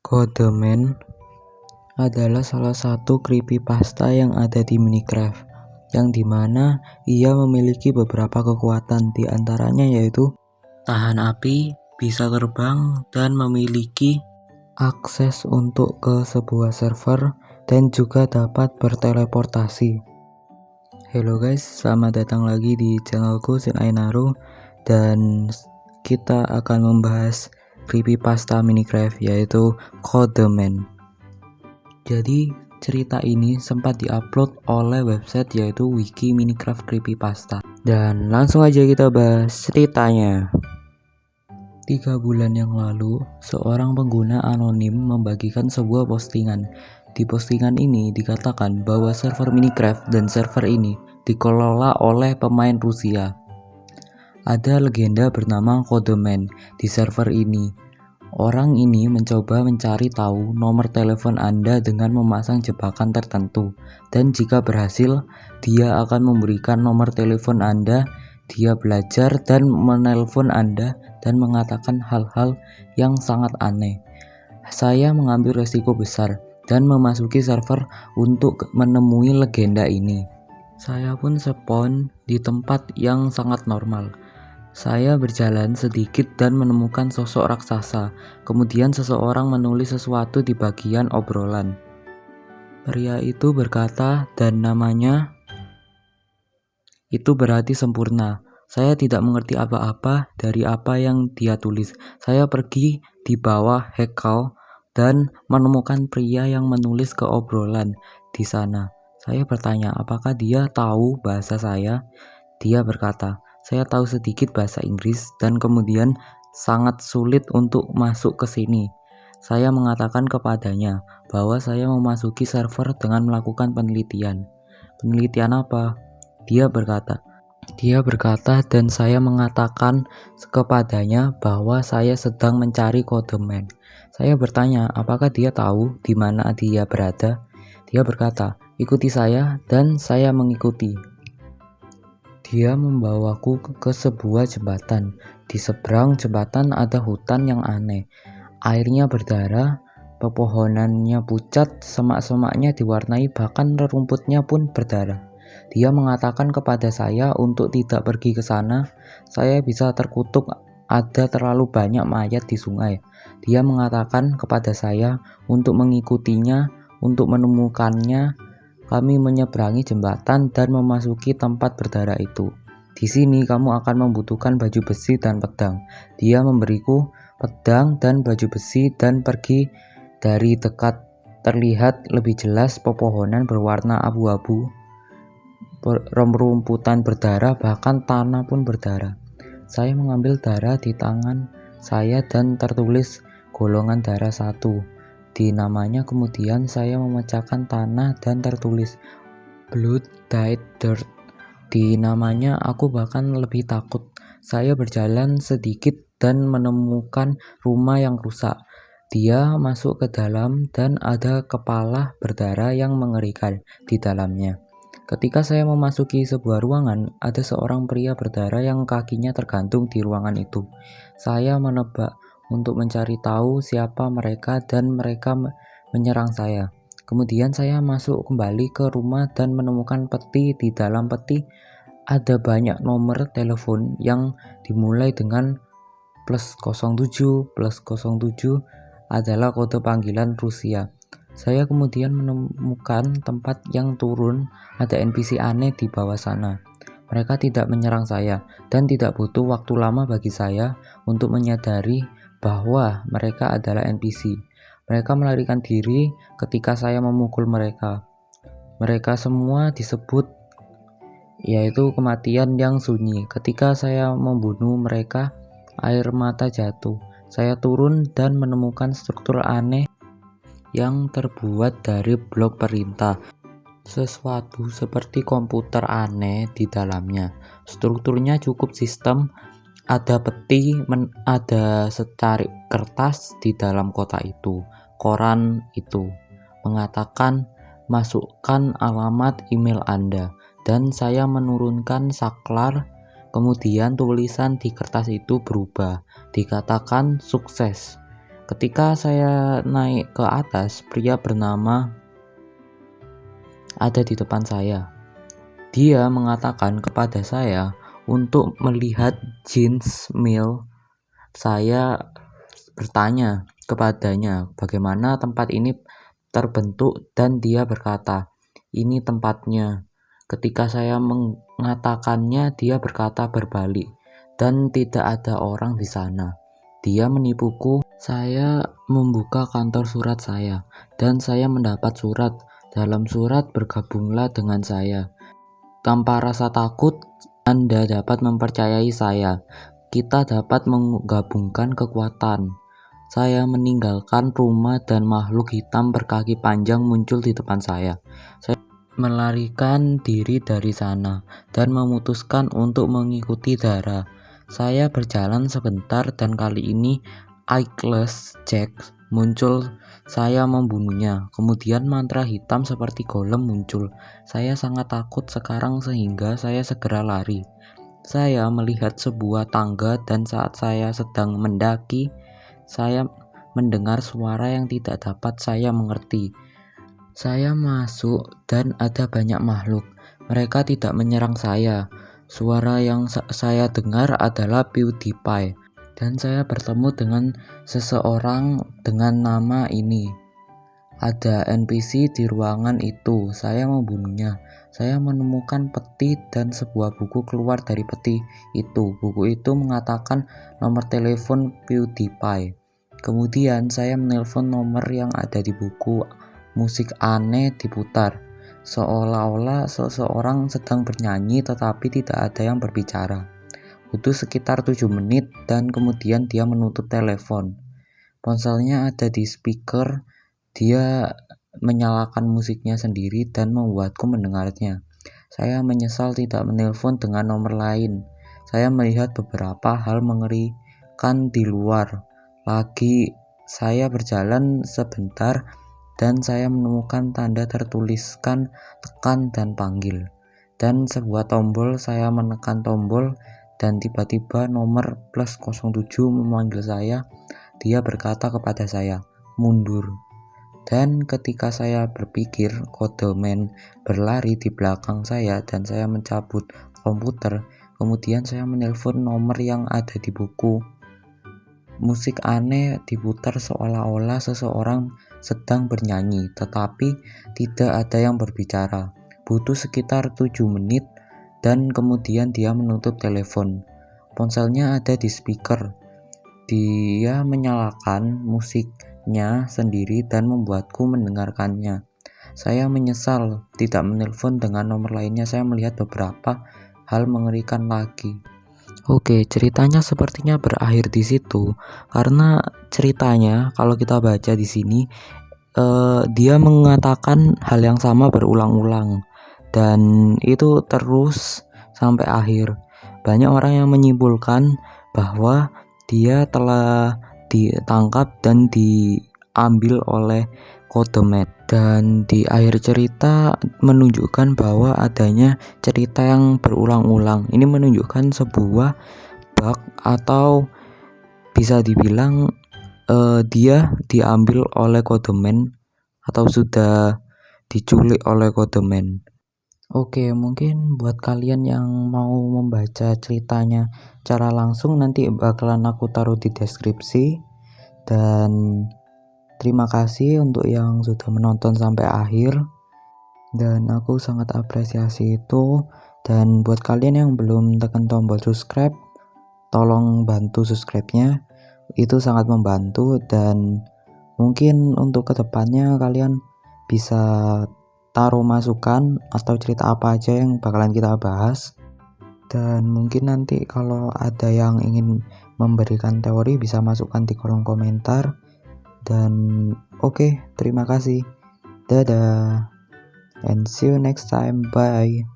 Codeman adalah salah satu creepypasta yang ada di Minecraft, yang dimana ia memiliki beberapa kekuatan, di antaranya yaitu tahan api, bisa terbang, dan memiliki akses untuk ke sebuah server, dan juga dapat berteleportasi. Halo guys, selamat datang lagi di channelku Sinainaru, dan kita akan membahas creepypasta Minecraft yaitu Codeman. Jadi cerita ini sempat diupload oleh website yaitu Wiki Minecraft Creepypasta. Dan langsung aja kita bahas ceritanya. 3 bulan yang lalu, seorang pengguna anonim membagikan sebuah postingan. Di postingan ini dikatakan bahwa server Minecraft dan server ini dikelola oleh pemain Rusia. Ada legenda bernama Codeman di server ini. Orang ini mencoba mencari tahu nomor telepon Anda dengan memasang jebakan tertentu, dan jika berhasil, dia akan memberikan nomor telepon Anda. Dia belajar dan menelpon Anda dan mengatakan hal-hal yang sangat aneh. Saya mengambil resiko besar dan memasuki server untuk menemui legenda ini. Saya pun spawn di tempat yang sangat normal. Saya berjalan sedikit dan menemukan sosok raksasa. Kemudian seseorang menulis sesuatu di bagian obrolan. Pria itu berkata, dan namanya itu berarti sempurna. Saya tidak mengerti apa-apa dari apa yang dia tulis. Saya pergi di bawah Hekau dan menemukan pria yang menulis ke obrolan di sana. Saya bertanya, apakah dia tahu bahasa saya? Dia berkata, saya tahu sedikit bahasa Inggris dan kemudian sangat sulit untuk masuk ke sini. Saya mengatakan kepadanya bahwa saya memasuki server dengan melakukan penelitian. Penelitian apa? Dia berkata dan saya mengatakan kepadanya bahwa saya sedang mencari Codeman. Saya bertanya apakah dia tahu di mana dia berada. Dia berkata, ikuti saya, dan saya mengikuti. Dia membawaku ke sebuah jembatan. Di seberang jembatan ada hutan yang aneh. Airnya berdarah, pepohonannya pucat, semak-semaknya diwarnai, bahkan rumputnya pun berdarah. Dia mengatakan kepada saya untuk tidak pergi ke sana. Saya bisa terkutuk, ada terlalu banyak mayat di sungai. Dia mengatakan kepada saya untuk mengikutinya, untuk menemukannya. Kami menyeberangi jembatan dan memasuki tempat berdarah itu. Di sini kamu akan membutuhkan baju besi dan pedang. Dia memberiku pedang dan baju besi dan pergi. Dari dekat terlihat lebih jelas pepohonan berwarna abu-abu, rumputan berdarah, bahkan tanah pun berdarah. Saya mengambil darah di tangan saya dan tertulis golongan darah 1. Di namanya kemudian saya memecahkan tanah dan tertulis Blood Died Dirt. Di namanya aku bahkan lebih takut. Saya berjalan sedikit dan menemukan rumah yang rusak. Dia masuk ke dalam dan ada kepala berdarah yang mengerikan di dalamnya. Ketika saya memasuki sebuah ruangan, ada seorang pria berdarah yang kakinya tergantung di ruangan itu. Saya menebak untuk mencari tahu siapa mereka dan mereka menyerang saya. Kemudian saya masuk kembali ke rumah dan menemukan peti. Di dalam peti ada banyak nomor telepon yang dimulai dengan +07 +07 adalah kode panggilan Rusia. Saya kemudian menemukan tempat yang turun, ada NPC aneh di bawah sana. Mereka tidak menyerang saya dan tidak butuh waktu lama bagi saya untuk menyadari bahwa mereka adalah NPC. Mereka melarikan diri ketika saya memukul mereka. Mereka semua disebut yaitu kematian yang sunyi. Ketika saya membunuh mereka, air mata jatuh. Saya turun dan menemukan struktur aneh yang terbuat dari blok perintah. Sesuatu seperti komputer aneh di dalamnya. Strukturnya cukup sistem. Ada peti, ada secari kertas di dalam kotak itu. Koran itu mengatakan masukkan alamat email Anda, dan saya menurunkan saklar. Kemudian tulisan di kertas itu berubah, dikatakan sukses. Ketika saya naik ke atas, pria bernama ada di depan saya. Dia mengatakan kepada saya untuk melihat jeans mil. Saya bertanya kepadanya bagaimana tempat ini terbentuk dan dia berkata, "Ini tempatnya." Ketika saya mengatakannya, dia berkata berbalik dan tidak ada orang di sana. Dia menipuku. Saya membuka kantor surat saya dan saya mendapat surat. Dalam surat, bergabunglah dengan saya. Tanpa rasa takut, Anda dapat mempercayai saya. Kita dapat menggabungkan kekuatan. Saya meninggalkan rumah dan makhluk hitam berkaki panjang muncul di depan saya. Saya melarikan diri dari sana dan memutuskan untuk mengikuti Dara. Saya berjalan sebentar dan kali ini Eyeless Jack muncul. Saya membunuhnya. Kemudian mantra hitam seperti golem muncul. Saya sangat takut sekarang sehingga saya segera lari. Saya melihat sebuah tangga dan saat saya sedang mendaki, saya mendengar suara yang tidak dapat saya mengerti. Saya masuk dan ada banyak makhluk. Mereka tidak menyerang saya. Suara yang saya dengar adalah PewDiePie. Dan saya bertemu dengan seseorang dengan nama ini. Ada NPC di ruangan itu. Saya membunuhnya. Saya menemukan peti dan sebuah buku keluar dari peti itu. Buku itu mengatakan nomor telepon PewDiePie. Kemudian saya menelpon nomor yang ada di buku. Musik aneh diputar. Seolah-olah seseorang sedang bernyanyi tetapi tidak ada yang berbicara. Butuh sekitar 7 menit dan kemudian dia menutup telepon. Ponselnya ada di speaker. Dia menyalakan musiknya sendiri dan membuatku mendengarnya. Saya menyesal tidak menelpon dengan nomor lain. Saya melihat beberapa hal mengerikan di luar. Lagi saya berjalan sebentar dan saya menemukan tanda tertuliskan tekan dan panggil. Dan sebuah tombol, saya menekan tombol dan tiba-tiba nomor +07 memanggil saya. Dia berkata kepada saya, "Mundur." Dan ketika saya berpikir, Codeman berlari di belakang saya dan saya mencabut komputer. Kemudian saya menelpon nomor yang ada di buku. Musik aneh diputar seolah-olah seseorang sedang bernyanyi, tetapi tidak ada yang berbicara. Butuh sekitar 7 menit dan kemudian dia menutup telepon. Ponselnya ada di speaker. Dia menyalakan musiknya sendiri dan membuatku mendengarkannya. Saya menyesal tidak menelpon dengan nomor lainnya. Saya melihat beberapa hal mengerikan lagi. Oke, ceritanya sepertinya berakhir di situ karena ceritanya kalau kita baca di sini dia mengatakan hal yang sama berulang-ulang dan itu terus sampai akhir. Banyak orang yang menyimpulkan bahwa dia telah ditangkap dan diambil oleh Codeman. Dan di akhir cerita menunjukkan bahwa adanya cerita yang berulang-ulang. Ini menunjukkan sebuah bug atau bisa dibilang dia diambil oleh Codeman atau sudah diculik oleh Codeman. Oke, mungkin buat kalian yang mau membaca ceritanya secara langsung nanti bakalan aku taruh di deskripsi. Dan terima kasih untuk yang sudah menonton sampai akhir. Dan aku sangat apresiasi itu. Dan buat kalian yang belum tekan tombol subscribe, tolong bantu subscribe-nya. Itu sangat membantu dan mungkin untuk kedepannya kalian bisa taruh masukan atau cerita apa aja yang bakalan kita bahas. Dan mungkin nanti kalau ada yang ingin memberikan teori bisa masukkan di kolom komentar. Dan oke, terima kasih. Dadah. And see you next time. Bye.